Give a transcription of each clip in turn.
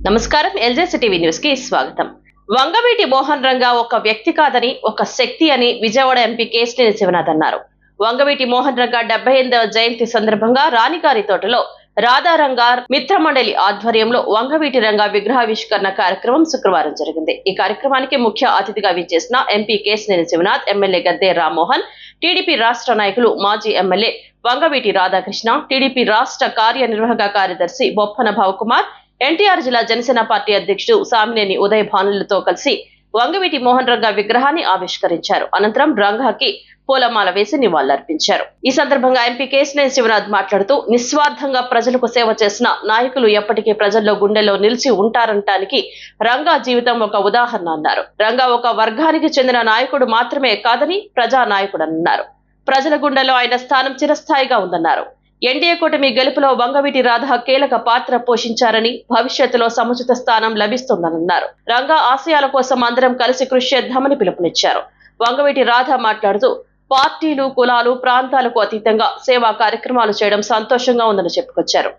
నమస్కారం. ఎల్జేసీ TV news కి స్వాగతం. వంగవీటి మోహన్ రంగా ఒక వ్యక్తి కాదని ఒక శక్తి అని విజయవాడ ఎంపీ కేశినేని శివనాథ్ అన్నారు. వంగవీటి మోహన్ రంగా 78వ జయంతి సందర్భంగా రాణిగారి తోటలో రాధారంగా మిత్రమండలి ఆధ్వర్యంలో వంగవీటి రంగా విగ్రహావిష్కరణ కార్యక్రమం శుక్రవారం జరిగింది. ఈ కార్యక్రమానికి ముఖ్య అతిథిగా విచ్చేసిన MP Kesineni Sivanath, MLA Gadde Rammohan, TDP రాష్ట్ర నాయకులు మాజీ ఎమ్మెల్యే వంగవీటి రాధాకృష్ణ, టీడీపీ రాష్ట్ర కార్యనిర్వాహక కార్యదర్శి బొప్పన భవకుమార్, ఎన్టీఆర్ జిల్లా జనసేన పార్టీ అధ్యక్షుడు సామినేని ఉదయ్ భానులతో కలిసి వంగవీటి మోహన్ రంగా విగ్రహాన్ని ఆవిష్కరించారు. అనంతరం రంగాకి పూలమాల వేసి నివాళులర్పించారు. ఈ సందర్భంగా ఎంపీ కేశినేని శివనాథ్ మాట్లాడుతూ, నిస్వార్థంగా ప్రజలకు సేవ చేసిన నాయకులు ఎప్పటికీ ప్రజల్లో గుండెల్లో నిలిచి ఉంటారనటానికి రంగా జీవితం ఒక ఉదాహరణ అన్నారు. రంగా ఒక వర్గానికి చెందిన నాయకుడు మాత్రమే కాదని ప్రజా నాయకుడన్నారు. ప్రజల గుండెల్లో ఆయన స్థానం చిరస్థాయిగా ఉందన్నారు. ఎన్డీఏ కూటమి గెలుపులో వంగవీటి రాధ కీలక పాత్ర పోషించారని, భవిష్యత్తులో సముచిత స్థానం లభిస్తుందన్నారు. రంగా ఆశయాల కోసం అందరం కలిసి కృషి చేద్దామని పిలుపునిచ్చారు. వంగవీటి రాధ మాట్లాడుతూ, పార్టీలు, కులాలు, ప్రాంతాలకు అతీతంగా సేవా కార్యక్రమాలు చేయడం సంతోషంగా ఉందని చెప్పుకొచ్చారు.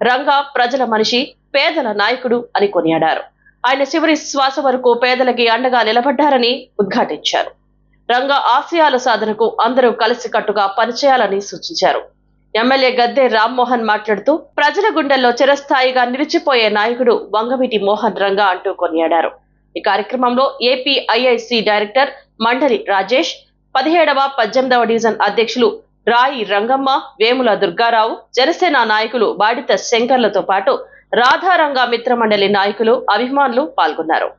రంగా ప్రజల మనిషి, పేదల నాయకుడు అని కొనియాడారు. ఆయన చివరి శ్వాస వరకు పేదలకి అండగా నిలబడ్డారని ఉద్ఘాటించారు. రంగా ఆశయాల సాధనకు అందరూ కలిసికట్టుగా పనిచేయాలని సూచించారు. ఎమ్మెల్యే గద్దె రామ్మోహన్ మాట్లాడుతూ, ప్రజల గుండెల్లో చిరస్థాయిగా నిలిచిపోయే నాయకుడు వంగవీటి మోహన్ రంగా అంటూ కొనియాడారు. ఈ కార్యక్రమంలో ఏపీఐఐసి డైరెక్టర్ మండలి రాజేష్, 17వ, 18వ డివిజన్ అధ్యక్షులు రాయి రంగమ్మ, వేముల దుర్గారావు, జనసేన నాయకులు బాడిత శంకర్లతో పాటు రాధారంగా మిత్రమండలి నాయకులు, అభిమానులు పాల్గొన్నారు.